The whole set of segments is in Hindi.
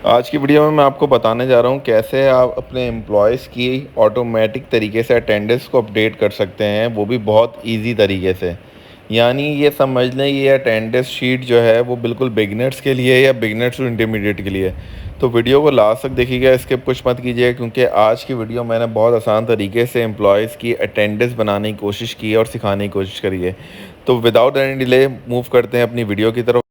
आज की वीडियो में मैं आपको बताने जा रहा हूँ कैसे आप अपने एम्प्लॉयज़ की ऑटोमेटिक तरीके से अटेंडेंस को अपडेट कर सकते हैं, वो भी बहुत इजी तरीके से। यानी ये समझ लें ये अटेंडेंस शीट जो है वो बिल्कुल बिगिनर्स के लिए है या बिगिनर्स टू इंटरमीडिएट के लिए। तो वीडियो को लास्ट तक देखिएगा, स्किप कुछ मत कीजिए, क्योंकि आज की वीडियो मैंने बहुत आसान तरीके से एम्प्लॉयज़ की अटेंडेंस बनाने की कोशिश की है और सिखाने की कोशिश करी है। तो विदाउट एनी डिले मूव करते हैं अपनी वीडियो की तरफ।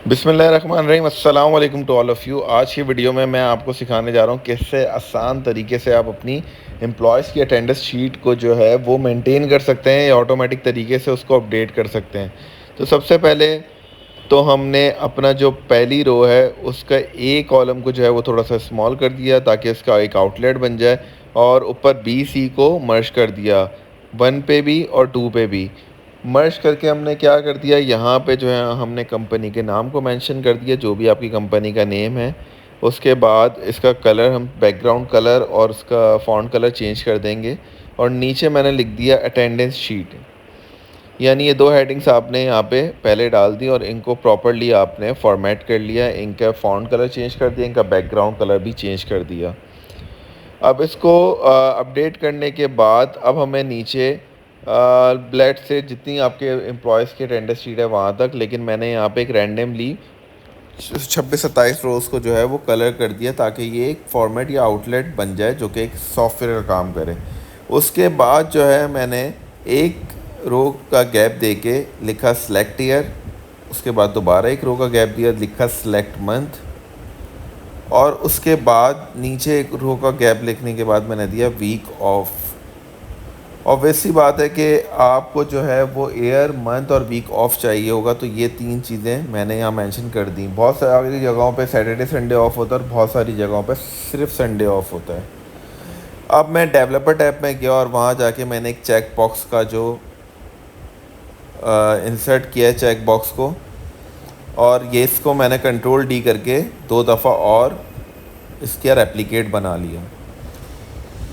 बिस्मिल्लाहिर्रहमानिर्रहीम, अस्सलाम वालेकुम टू ऑल ऑफ़ यू। आज की वीडियो में मैं आपको सिखाने जा रहा हूँ कैसे आसान तरीके से आप अपनी एम्प्लॉयज़ की अटेंडेंस शीट को जो है वो मेंटेन कर सकते हैं या ऑटोमेटिक तरीके से उसको अपडेट कर सकते हैं। तो सबसे पहले तो हमने अपना जो पहली रो है उसका ए कॉलम को जो है वो थोड़ा सा स्मॉल कर दिया ताकि उसका एक आउटलेट बन जाए, और ऊपर बी सी को मर्ज कर दिया, 1 पे भी और 2 पे भी। मर्ज करके हमने क्या कर दिया, यहाँ पे जो है हमने कंपनी के नाम को मेंशन कर दिया, जो भी आपकी कंपनी का नेम है। उसके बाद इसका कलर हम बैकग्राउंड कलर और उसका फ़ॉन्ट कलर चेंज कर देंगे, और नीचे मैंने लिख दिया अटेंडेंस शीट। यानी ये दो हेडिंग्स आपने यहाँ पे पहले डाल दी और इनको प्रॉपर्ली आपने फॉर्मेट कर लिया, इनका फ़ॉन्ट कलर चेंज कर दिया, इनका बैकग्राउंड कलर भी चेंज कर दिया। अब इसको अपडेट करने के बाद अब हमें नीचे ब्लैट से जितनी आपके एम्प्लॉयज़ की अटेंडेंस शीट है वहाँ तक, लेकिन मैंने यहाँ पे एक रैंडमली 26-27 रोज़ को जो है वो कलर कर दिया ताकि ये एक फॉर्मेट या आउटलेट बन जाए जो कि एक सॉफ्टवेयर का काम करे। उसके बाद जो है मैंने एक रो का गैप दे के लिखा सेलेक्ट ईयर, उसके बाद दोबारा एक रो का गैप दिया, लिखा सेलेक्ट मंथ, और उसके बाद नीचे एक रो का गैप लिखने के बाद मैंने दिया वीक ऑफ। ऑब्वियस सी बात है कि आपको जो है वो ईयर, मंथ और वीक ऑफ चाहिए होगा, तो ये तीन चीज़ें मैंने यहाँ मेंशन कर दी। बहुत सारी जगहों पे सैटरडे संडे ऑफ होता है और बहुत सारी जगहों पे सिर्फ संडे ऑफ होता है। अब मैं डेवलपर टैब में गया और वहाँ जाके मैंने एक चेक बॉक्स का जो इंसर्ट किया है चेक बॉक्स को, और ये इसको मैंने कंट्रोल डी करके 2 दफ़ा और इसका रेप्लिकेट बना लिया।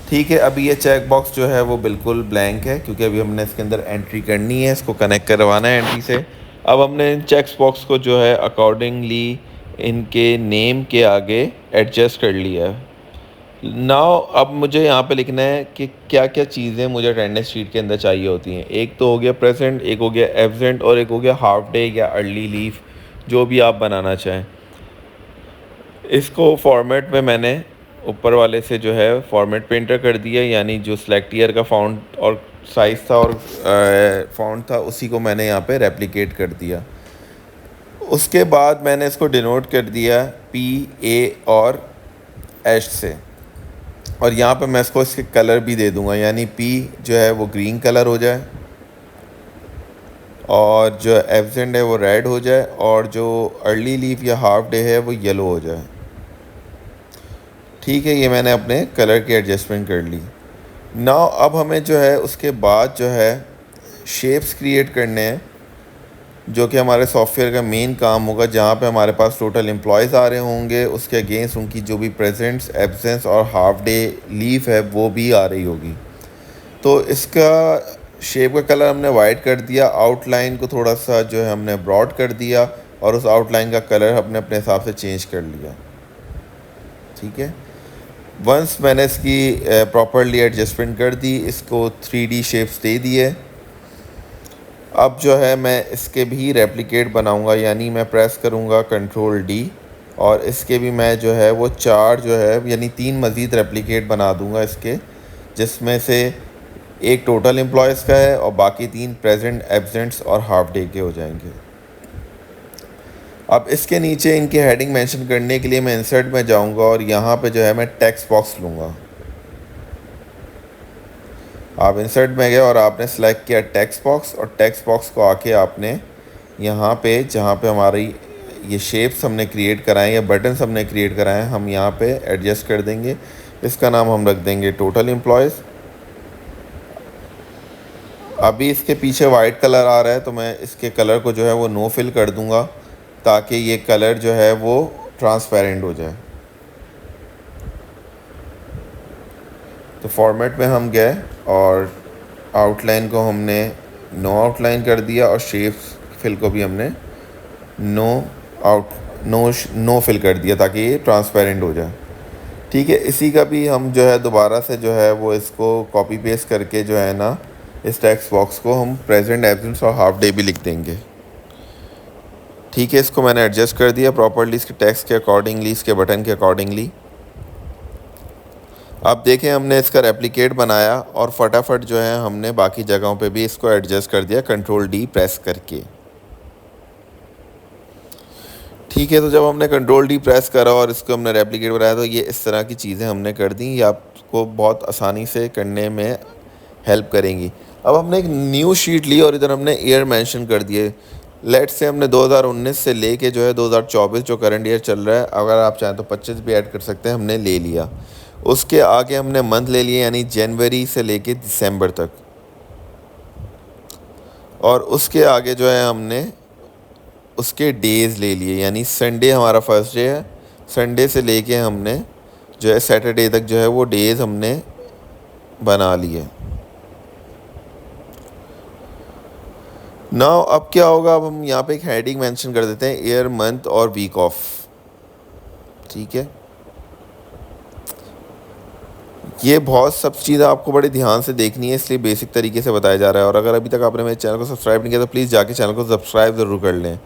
ठीक है, अभी ये चेक बॉक्स जो है वो बिल्कुल ब्लैंक है क्योंकि अभी हमने इसके अंदर एंट्री करनी है, इसको कनेक्ट करवाना है एंट्री से। अब हमने इन चेक बॉक्स को जो है अकॉर्डिंगली इनके नेम के आगे एडजस्ट कर लिया है। नाउ अब मुझे यहाँ पे लिखना है कि क्या क्या चीज़ें मुझे अटेंडेंस शीट के अंदर चाहिए होती हैं। एक तो हो गया प्रेजेंट, एक हो गया एब्सेंट, और एक हो गया हाफ डे या अर्ली लीव, जो भी आप बनाना चाहें। इसको फॉर्मेट में मैंने ऊपर वाले से जो है फॉर्मेट पे एंटर कर दिया, यानी जो सेलेक्ट ईयर का फ़ॉन्ट और साइज़ था और फ़ॉन्ट था उसी को मैंने यहाँ पे रेप्लिकेट कर दिया। उसके बाद मैंने इसको डिनोट कर दिया पी ए और एच से, और यहाँ पे मैं इसको इसके कलर भी दे दूँगा, यानी पी जो है वो ग्रीन कलर हो जाए और जो एब्सेंट है वो रेड हो जाए और जो अर्ली लीव या हाफ डे है वो येलो हो जाए। ठीक है, ये मैंने अपने कलर की एडजस्टमेंट कर ली। नाउ अब हमें जो है उसके बाद जो है शेप्स क्रिएट करने हैं, जो कि हमारे सॉफ्टवेयर का मेन काम होगा, जहाँ पे हमारे पास टोटल एम्प्लॉयज़ आ रहे होंगे, उसके अगेंस्ट उनकी जो भी प्रेजेंट्स, एब्सेंस और हाफ डे लीव है वो भी आ रही होगी। तो इसका शेप का कलर हमने वाइट कर दिया, आउटलाइन को थोड़ा सा जो है हमने ब्रॉड कर दिया, और उस आउटलाइन का कलर हमने अपने हिसाब से चेंज कर लिया। ठीक है, वंस मैंने इसकी प्रॉपरली एडजस्टमेंट कर दी, इसको 3D शेप्स दे दिए। अब जो है मैं इसके भी रेप्लिकेट बनाऊंगा, यानी मैं प्रेस करूंगा कंट्रोल डी, और इसके भी मैं जो है वो 4 जो है यानी 3 मज़ीद रेप्लिकेट बना दूंगा इसके, जिसमें से एक टोटल एम्प्लॉयज़ का है और बाकी 3 प्रेजेंट, एब्सेंट्स और हाफ डे के हो जाएंगे। अब इसके नीचे इनकी हेडिंग मेंशन करने के लिए मैं इंसर्ट में जाऊंगा और यहाँ पे जो है मैं टेक्स्ट बॉक्स लूँगा। आप इंसर्ट में गए और आपने सेलेक्ट किया टेक्स्ट बॉक्स, और टेक्स्ट बॉक्स को आके आपने यहाँ पे जहाँ पे हमारी ये शेप्स हमने क्रिएट कराएं या बटन्स हमने क्रिएट कराएं, हम यहाँ पे एडजस्ट कर देंगे। इसका नाम हम रख देंगे टोटल एम्प्लॉयज़। अभी इसके पीछे वाइट कलर आ रहा है तो मैं इसके कलर को जो है वो नो फिल कर दूँगा ताकि ये कलर जो है वो ट्रांसपेरेंट हो जाए। तो फॉर्मेट में हम गए और आउटलाइन को हमने नो आउटलाइन कर दिया और शेप फिल को भी हमने नो आउट नो फिल कर दिया ताकि ये ट्रांसपेरेंट हो जाए। ठीक है, इसी का भी हम जो है दोबारा से जो है वो इसको कॉपी पेस्ट करके जो है ना इस टेक्स्ट बॉक्स को हम प्रेजेंट, एब्सेंट और हाफ डे भी लिख देंगे। ठीक है, इसको मैंने एडजस्ट कर दिया प्रॉपर्ली इसके टेक्स्ट के अकॉर्डिंगली, इसके बटन के अकॉर्डिंगली। अब देखें हमने इसका रेप्लिकेट बनाया और फटाफट जो है हमने बाकी जगहों पे भी इसको एडजस्ट कर दिया कंट्रोल डी प्रेस करके। ठीक है, तो जब हमने कंट्रोल डी प्रेस करा और इसको हमने रेप्लिकेट बनाया तो ये इस तरह की चीज़ें हमने कर दी। ये आपको बहुत आसानी से करने में हेल्प करेंगी। अब हमने एक न्यू शीट ली और इधर हमने ईयर मेंशन कर दिए। लेट्स से हमने 2019 से लेके जो है 2024 जो करंट ईयर चल रहा है, अगर आप चाहें तो 25 भी ऐड कर सकते हैं, हमने ले लिया। उसके आगे हमने मंथ ले लिए यानी जनवरी से लेके दिसंबर तक, और उसके आगे जो है हमने उसके डेज़ ले लिए यानी संडे हमारा फर्स्ट डे है, संडे से लेके हमने जो है सैटरडे तक जो है वो डेज़ हमने बना लिए। नाउ अब क्या होगा, अब हम यहाँ पे एक हेडिंग मेंशन कर देते हैं ईयर, मंथ और वीक ऑफ। ठीक है, ये बहुत सब चीज़ें आपको बड़े ध्यान से देखनी है, इसलिए बेसिक तरीके से बताया जा रहा है। और अगर अभी तक आपने मेरे चैनल को सब्सक्राइब नहीं किया तो प्लीज़ जाके चैनल को सब्सक्राइब ज़रूर कर लें।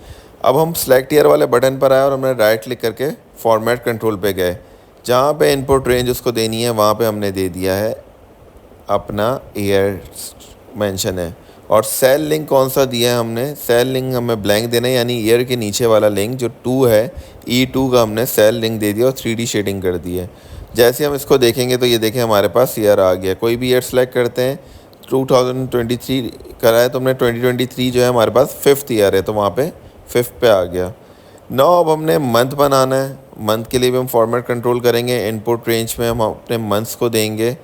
अब हम सेलेक्ट ईयर वाले बटन पर आए और हमने राइट क्लिक करके फॉर्मेट कंट्रोल पे गए। जहाँ पे इनपुट रेंज उसको देनी है वहाँ पे हमने दे दिया है अपना ईयर मेंशन है। और सेल लिंक कौन सा दिया है हमने, सेल लिंक हमें ब्लैंक देना है यानी ईयर के नीचे वाला लिंक जो 2 है, E2 का हमने सेल लिंक दे दिया और 3D शेडिंग कर दी है। जैसे हम इसको देखेंगे तो ये देखें हमारे पास ईयर आ गया। कोई भी ईयर सेलेक्ट करते हैं, 2023 करा है तो हमने 2023 जो है हमारे पास 5th ईयर है तो वहाँ पे 5th पे आ गया। नौ अब हमने मंथ बनाना है। मंथ के लिए भी हम फॉर्मेट कंट्रोल करेंगे, इनपुट रेंज में हम अपने मंथ्स को देंगे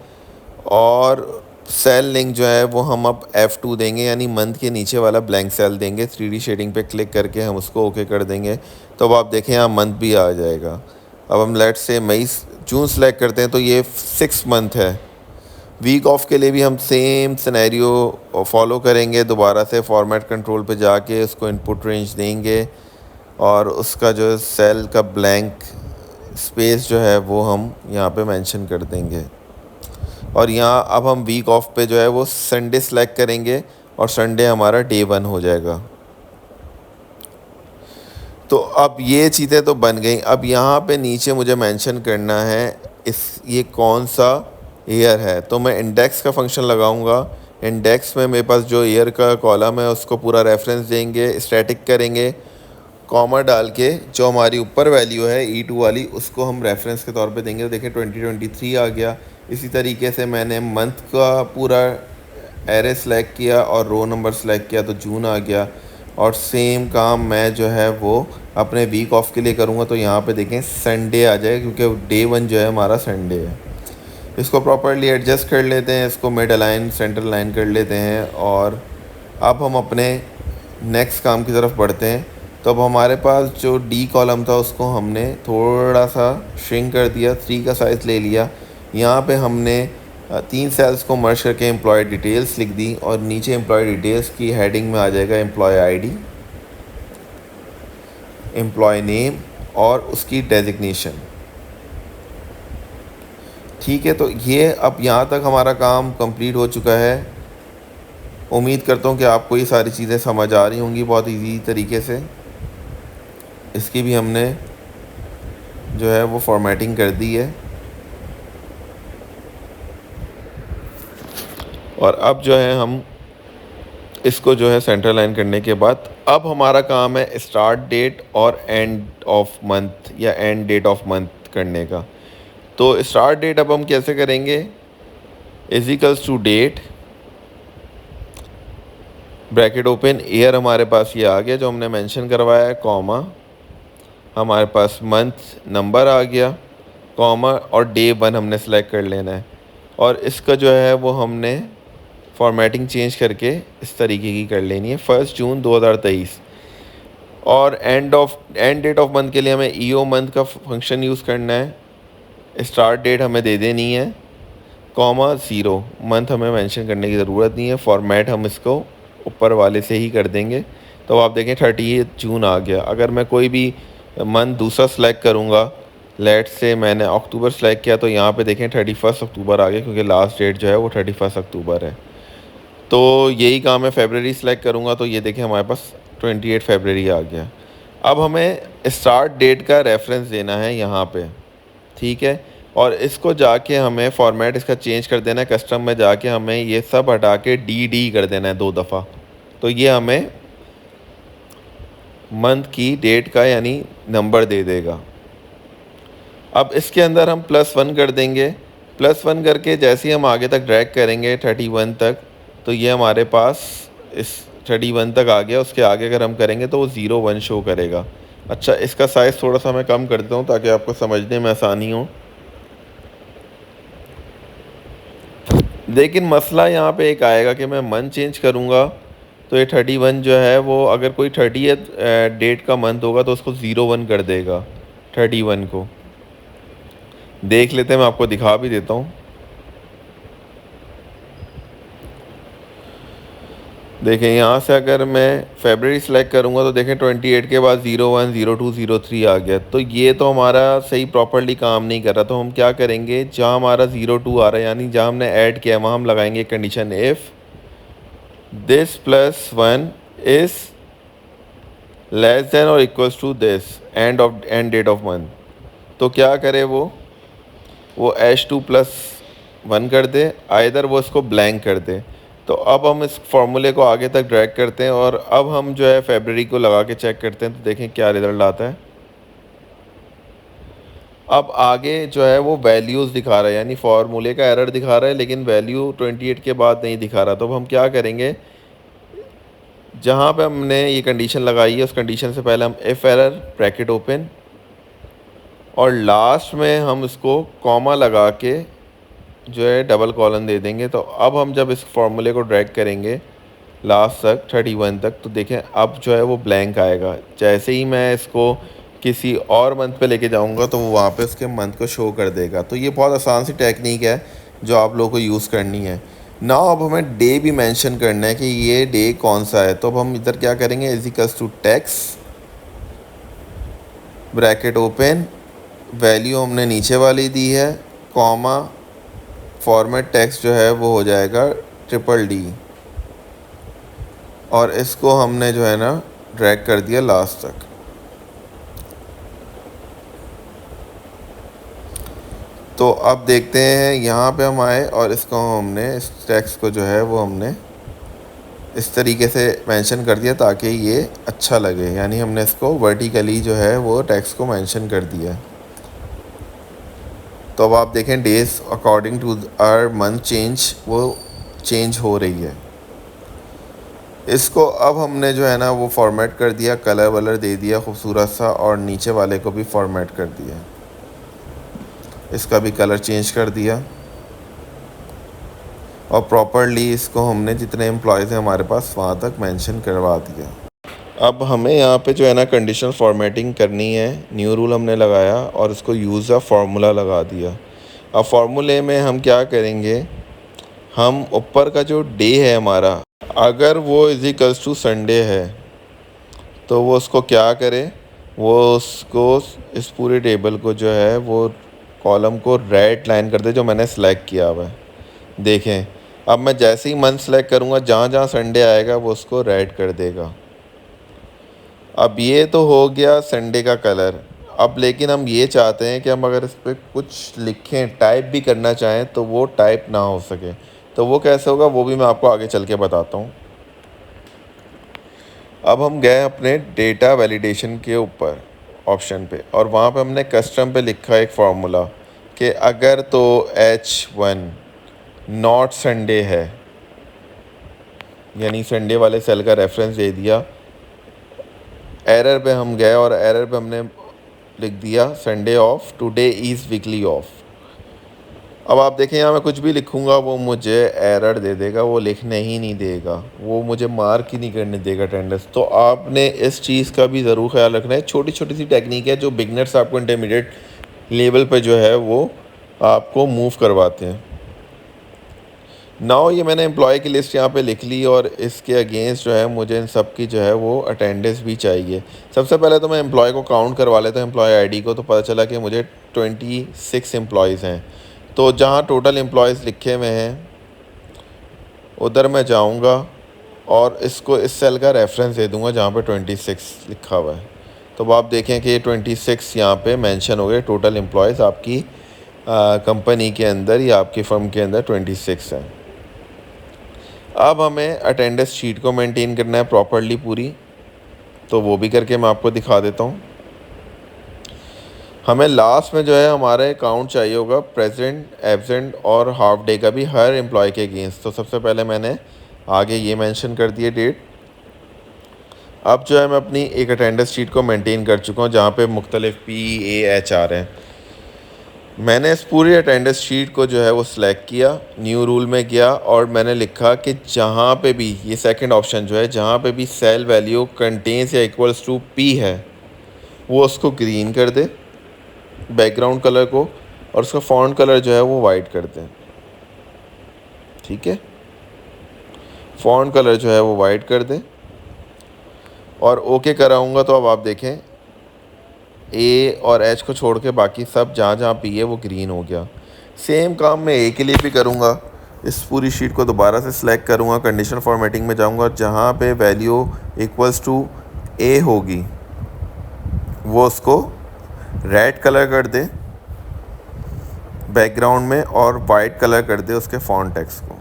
और सेल लिंक जो है वो हम अब F2 देंगे यानी मंथ के नीचे वाला ब्लैंक सेल देंगे। 3D शेडिंग पे क्लिक करके हम उसको ओके कर देंगे तो अब आप देखें यहाँ मंथ भी आ जाएगा। अब हम let's say May June select करते हैं तो ये 6 मंथ है। वीक ऑफ के लिए भी हम सेम सिनेरियो फॉलो करेंगे, दोबारा से फॉर्मेट कंट्रोल पे जाके उसको इनपुट रेंज देंगे और उसका जो सेल का ब्लैंक स्पेस जो है वो हम यहाँ पे मेंशन कर देंगे। और यहाँ अब हम वीक ऑफ पे जो है वो संडे सेलेक्ट करेंगे और संडे हमारा डे 1 हो जाएगा। तो अब ये चीज़ें तो बन गई। अब यहाँ पे नीचे मुझे मेंशन करना है ये कौन सा ईयर है, तो मैं इंडेक्स का फंक्शन लगाऊंगा। इंडेक्स में मेरे पास जो ईयर का कॉलम है उसको पूरा रेफरेंस देंगे, स्टैटिक करेंगे, कॉमा डाल के जो हमारी ऊपर वैल्यू है E2 वाली उसको हम रेफरेंस के तौर पे देंगे। तो देखिए 2023 आ गया। इसी तरीके से मैंने मंथ का पूरा एरे सेलेक्ट किया और रो नंबर सेलेक्ट किया तो जून आ गया। और सेम काम मैं जो है वो अपने वीक ऑफ के लिए करूँगा तो यहाँ पे देखें संडे आ जाएगा क्योंकि डे 1 जो है हमारा संडे है। इसको प्रॉपर्ली एडजस्ट कर लेते हैं, इसको मिड अलाइन सेंटर लाइन कर लेते हैं और अब हम अपने नेक्स्ट काम की तरफ बढ़ते हैं। तो अब हमारे पास जो डी कॉलम था उसको हमने थोड़ा सा श्रिंक कर दिया, 3 का साइज़ ले लिया। यहाँ पे हमने 3 सेल्स को मर्ज करके एम्प्लॉय डिटेल्स लिख दी और नीचे एम्प्लॉय डिटेल्स की हेडिंग में आ जाएगा एम्प्लॉय आईडी, एम्प्लॉय नेम और उसकी डेजिग्नेशन। ठीक है, तो ये अब यहाँ तक हमारा काम कंप्लीट हो चुका है। उम्मीद करता हूँ कि आपको ये सारी चीज़ें समझ आ रही होंगी बहुत इजी तरीके से। इसकी भी हमने जो है वो फॉर्मेटिंग कर दी है और अब जो है हम इसको जो है सेंटर लाइन करने के बाद अब हमारा काम है स्टार्ट डेट और एंड ऑफ मंथ या एंड डेट ऑफ मंथ करने का। तो स्टार्ट डेट अब हम कैसे करेंगे, equals to date bracket open, year हमारे पास ये आ गया जो हमने मेंशन करवाया है, कॉमा हमारे पास मंथ नंबर आ गया, कॉमा और डे 1 हमने सेलेक्ट कर लेना है। और इसका जो है वो हमने फॉर्मेटिंग चेंज करके इस तरीके की कर लेनी है 1 जून 2023। और एंड डेट ऑफ मंथ के लिए हमें ईओ मंथ का फंक्शन यूज़ करना है। स्टार्ट डेट हमें दे देनी है, कॉमा ज़ीरो, मंथ हमें मेंशन करने की ज़रूरत नहीं है, फॉर्मेट हम इसको ऊपर वाले से ही कर देंगे। तो आप देखें 30 जून आ गया। अगर मैं कोई भी मंथ दूसरा सेलेक्ट करूँगा, लेट्स से मैंने अक्टूबर सेलेक्ट किया, तो यहाँ पे देखें 31 अक्टूबर आ गया, क्योंकि लास्ट डेट जो है वो 31 अक्टूबर है। तो यही काम है, फरवरी सेलेक्ट करूँगा तो ये देखें हमारे पास 28 फरवरी आ गया। अब हमें स्टार्ट डेट का रेफरेंस देना है यहाँ पे, ठीक है। और इसको जाके हमें फॉर्मेट इसका चेंज कर देना है, कस्टम में जाके हमें ये सब हटा के डी कर देना है 2 दफ़ा। तो ये हमें मंथ की डेट का यानी नंबर दे देगा। अब इसके अंदर हम +1 कर देंगे। +1 करके जैसे ही हम आगे तक ड्रैग करेंगे 31 तक, तो ये हमारे पास इस 31 तक आ गया। उसके आगे अगर हम करेंगे तो वो 01 शो करेगा। अच्छा, इसका साइज़ थोड़ा सा मैं कम कर देता हूँ ताकि आपको समझने में आसानी हो। लेकिन मसला यहाँ पे एक आएगा कि मैं मंथ चेंज करूँगा तो ये 31 जो है वो, अगर कोई 30th डेट का मंथ होगा तो उसको 01 कर देगा 31 को। देख लेते हैं, मैं आपको दिखा भी देता हूँ। देखें यहाँ से अगर मैं फरवरी सेलेक्ट करूँगा तो देखें 28 के बाद 01, 02, 03 आ गया। तो ये तो हमारा सही प्रॉपर्ली काम नहीं कर रहा। तो हम क्या करेंगे, जहाँ हमारा 02 आ रहा है यानी जहाँ हमने ऐड किया है वहाँ हम लगाएंगे condition, if this +1 is less than और equals to this end date of month. तो क्या करे वो H2+1 कर दे, आइदर वो इसको ब्लैंक कर दे। तो अब हम इस फार्मूले को आगे तक ड्रैग करते हैं और अब हम जो है फरवरी को लगा के चेक करते हैं, तो देखें क्या रिज़ल्ट आता है। अब आगे जो है वो वैल्यूज़ दिखा रहा है, यानी फार्मूले का एरर दिखा रहा है, लेकिन वैल्यू 28 के बाद नहीं दिखा रहा। तो अब हम क्या करेंगे, जहाँ पे हमने ये कंडीशन लगाई है उस कंडीशन से पहले हम इफ़ एरर ब्रैकेट ओपन और लास्ट में हम इसको कॉमा लगा के जो है डबल कॉलन दे देंगे। तो अब हम जब इस फार्मूले को ड्रैग करेंगे लास्ट तक 31 तक, तो देखें अब जो है वो ब्लैंक आएगा। जैसे ही मैं इसको किसी और मंथ पे लेके जाऊंगा तो वो वहाँ पे उसके मंथ को शो कर देगा। तो ये बहुत आसान सी टेक्निक है जो आप लोगों को यूज़ करनी है ना। अब हमें डे भी मेंशन करना है कि ये डे कौन सा है। तो अब हम इधर क्या करेंगे, is to text bracket open, value हमने नीचे वाली दी है, कॉमा फॉर्मेट टेक्स्ट जो है वो हो जाएगा DDD और इसको हमने जो है ना ड्रैग कर दिया लास्ट तक। तो अब देखते हैं यहाँ पे हम आए और इसको हमने इस टेक्स्ट को जो है वो हमने इस तरीके से मेंशन कर दिया ताकि ये अच्छा लगे, यानी हमने इसको वर्टिकली जो है वो टेक्स्ट को मेंशन कर दिया। तो अब आप देखें days according to our month change वो चेंज हो रही है। इसको अब हमने जो है ना वो फॉर्मेट कर दिया, कलर वलर दे दिया खूबसूरत सा, और नीचे वाले को भी फॉर्मेट कर दिया, इसका भी कलर चेंज कर दिया और प्रॉपरली इसको हमने जितने एम्प्लॉयज़ हैं हमारे पास वहाँ तक मेंशन करवा दिया। अब हमें यहाँ पे जो है ना कंडीशनल फॉर्मेटिंग करनी है। न्यू रूल हमने लगाया और इसको यूज़ अ फार्मूला लगा दिया। अब फार्मूले में हम क्या करेंगे, हम ऊपर का जो डे है हमारा, अगर वो इज़िकल्स टू संडे है तो वो उसको क्या करे, वो उसको इस पूरे टेबल को जो है वो कॉलम को रेड लाइन कर दे जो मैंने सेलेक्ट किया हुआ है। देखें अब मैं जैसे ही मंथ सेलेक्ट करूँगा जहाँ जहाँ संडे आएगा वो उसको रेड कर देगा। अब ये तो हो गया संडे का कलर। अब लेकिन हम ये चाहते हैं कि हम अगर इस पर कुछ लिखें, टाइप भी करना चाहें तो वो टाइप ना हो सके। तो वो कैसे होगा वो भी मैं आपको आगे चल के बताता हूँ। अब हम गए अपने डेटा वैलिडेशन के ऊपर ऑप्शन पे और वहाँ पे हमने कस्टम पे लिखा एक फार्मूला कि अगर तो H1 नॉट संडे है, यानी संडे वाले सेल का रेफरेंस दे दिया। एरर पे हम गए और एरर पे हमने लिख दिया Sunday off, today is weekly off. अब आप देखें यहाँ मैं कुछ भी लिखूँगा वो मुझे एरर दे देगा, वो लिखने ही नहीं देगा, वो मुझे मार्क ही नहीं करने देगा अटेंडेंस। तो आपने इस चीज़ का भी ज़रूर ख्याल रखना है। छोटी छोटी सी टेक्निक है जो बिगनर्स आपको इंटरमीडिएट लेवल पे जो है वो आपको मूव करवाते हैं। नाउ ये मैंने एम्प्लॉय की लिस्ट यहाँ पे लिख ली और इसके अगेंस्ट जो है मुझे इन सब की जो है वो अटेंडेंस भी चाहिए। सबसे पहले तो मैं एम्प्लॉय को काउंट करवा लेता हूँ, एम्प्लॉय आईडी को। तो पता चला कि मुझे 26 एम्प्लॉयज़ हैं। तो जहाँ टोटल एम्प्लॉयज़ लिखे हुए हैं उधर मैं जाऊँगा और इसको इस सेल का रेफरेंस दे दूँगा जहाँ पे 26 लिखा हुआ है। तो अब आप देखें कि ये 26 यहाँ पे मेंशन हो गए। टोटल एम्प्लॉयज़ आपकी कंपनी के अंदर या आपकी फर्म के अंदर 26 हैं। अब हमें अटेंडेंस शीट को मेंटेन करना है प्रॉपर्ली पूरी, तो वो भी करके मैं आपको दिखा देता हूँ। हमें लास्ट में जो है हमारा अकाउंट चाहिए होगा प्रेजेंट, एब्सेंट और हाफ डे का भी हर एम्प्लॉय के अगेंस्ट। तो सबसे पहले मैंने आगे ये मेंशन कर दिए डेट। अब जो है मैं अपनी एक अटेंडेंस शीट को मेंटेन कर चुका हूँ जहाँ पे मुख्तलिफ PAH आ रहे हैं। मैंने इस पूरी अटेंडेंस शीट को जो है वो सिलेक्ट किया, न्यू रूल में गया और मैंने लिखा कि जहाँ पे भी ये सेकंड ऑप्शन जो है, जहाँ पे भी सेल वैल्यू कंटेन्स या इक्वल्स टू P है वो उसको ग्रीन कर दे बैकग्राउंड कलर को, और उसका फॉन्ट कलर जो है वो वाइट कर दें। ठीक है, फॉन्ट कलर जो है वो वाइट कर दें और ओके कराऊँगा। तो अब आप देखें A और H को छोड़ के बाकी सब जहाँ जहाँ P है वो ग्रीन हो गया। सेम काम मैं A के लिए भी करूँगा। इस पूरी शीट को दोबारा से सिलेक्ट करूँगा, कंडीशन फॉर्मेटिंग में जाऊँगा, जहाँ पे वैल्यू इक्वल्स टू A होगी वो उसको रेड कलर कर दे बैकग्राउंड में और वाइट कलर कर दे उसके फॉन्ट टेक्स्ट को।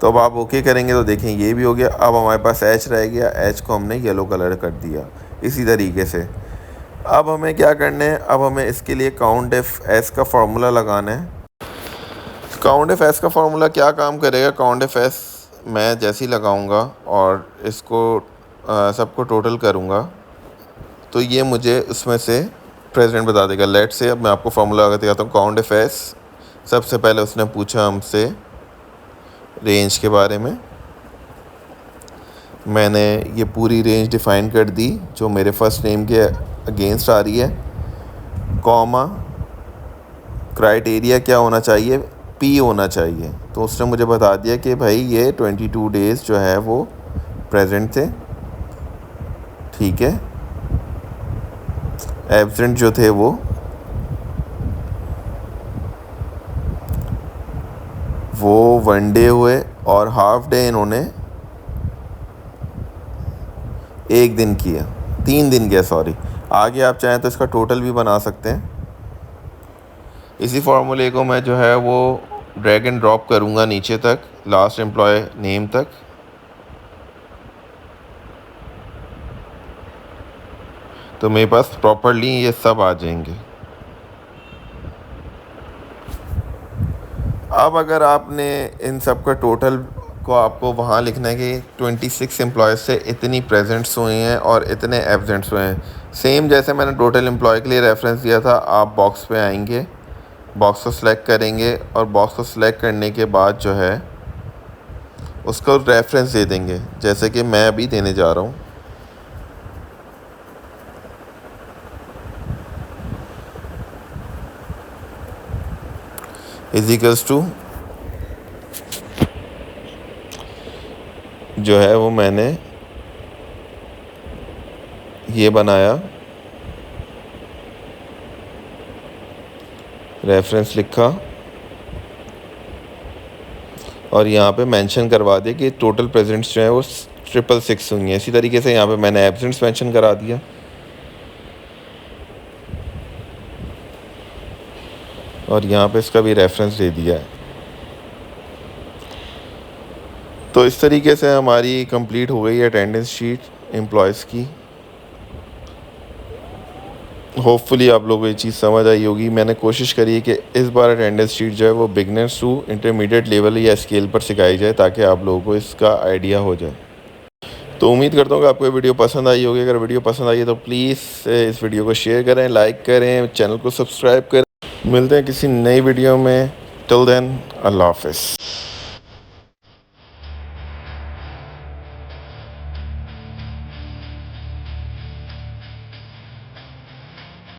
तो अब आप ओके करेंगे तो देखें ये भी हो गया। अब हमारे पास H रह गया, H को हमने येलो कलर कर दिया। इसी तरीके से अब हमें क्या करना है, अब हमें इसके लिए काउंट एफ एस का फार्मूला लगाना है। काउंट एफ एस का फार्मूला क्या काम करेगा, काउंट एफ एस मैं जैसे ही लगाऊंगा और इसको सबको टोटल करूंगा तो ये मुझे उसमें से प्रेजेंट बता देगा। लेट से अब मैं आपको फार्मूला लगा दिखाता हूँ। काउंट एफ एस, सबसे पहले उसने पूछा हमसे रेंज के बारे में। मैंने ये पूरी रेंज डिफ़ाइन कर दी जो मेरे फर्स्ट नेम के अगेंस्ट आ रही है, कॉमा क्राइटेरिया क्या होना चाहिए, P होना चाहिए। तो उसने मुझे बता दिया कि भाई ये 22 डेज़ जो है वो प्रेजेंट थे। ठीक है, एब्सेंट जो थे वो वन डे हुए और हाफ डे इन्होंने एक दिन किया, 3 दिन किया सॉरी। आगे आप चाहें तो इसका टोटल भी बना सकते हैं। इसी फार्मूले को मैं जो है वो ड्रैग एंड ड्रॉप करूँगा नीचे तक, लास्ट एम्प्लॉय नेम तक। तो मेरे पास प्रॉपरली ये सब आ जाएंगे। अब अगर आपने इन सब का टोटल को आपको वहाँ लिखना है कि 26 एम्प्लॉयज़ से इतनी प्रेजेंट्स हुए हैं और इतने एब्सेंट्स हुए हैं। सेम जैसे मैंने टोटल एम्प्लॉय के लिए रेफरेंस दिया था, आप बॉक्स पे आएंगे, बॉक्स को सिलेक्ट करेंगे और बॉक्स को सिलेक्ट करने के बाद जो है उसको रेफरेंस दे देंगे, जैसे कि मैं अभी देने जा रहा हूँ। इजिकल्स टू जो है वो मैंने ये बनाया, रेफरेंस लिखा और यहाँ पे मेंशन करवा दिया कि टोटल प्रेजेंट्स जो है वो 666 हुई हैं। इसी तरीके से यहाँ पे मैंने एब्सेंट्स मेंशन करा दिया। और यहाँ पे इसका भी रेफरेंस दे दिया है। तो इस तरीके से हमारी कंप्लीट हो गई है अटेंडेंस शीट एम्प्लॉयज़ की। होपफुली आप लोगों को ये चीज़ समझ आई होगी। मैंने कोशिश करी है कि इस बार अटेंडेंस शीट जो है वो बिगनर्स टू इंटरमीडिएट लेवल या स्केल पर सिखाई जाए ताकि आप लोगों को इसका आइडिया हो जाए। तो उम्मीद करता हूँ कि आपको ये वीडियो पसंद आई होगी। अगर वीडियो पसंद आई है तो प्लीज़ इस वीडियो को शेयर करें, लाइक करें, चैनल को सब्सक्राइब करें। मिलते हैं किसी नई वीडियो में। टिल देन, अल्लाह हाफ़िज़।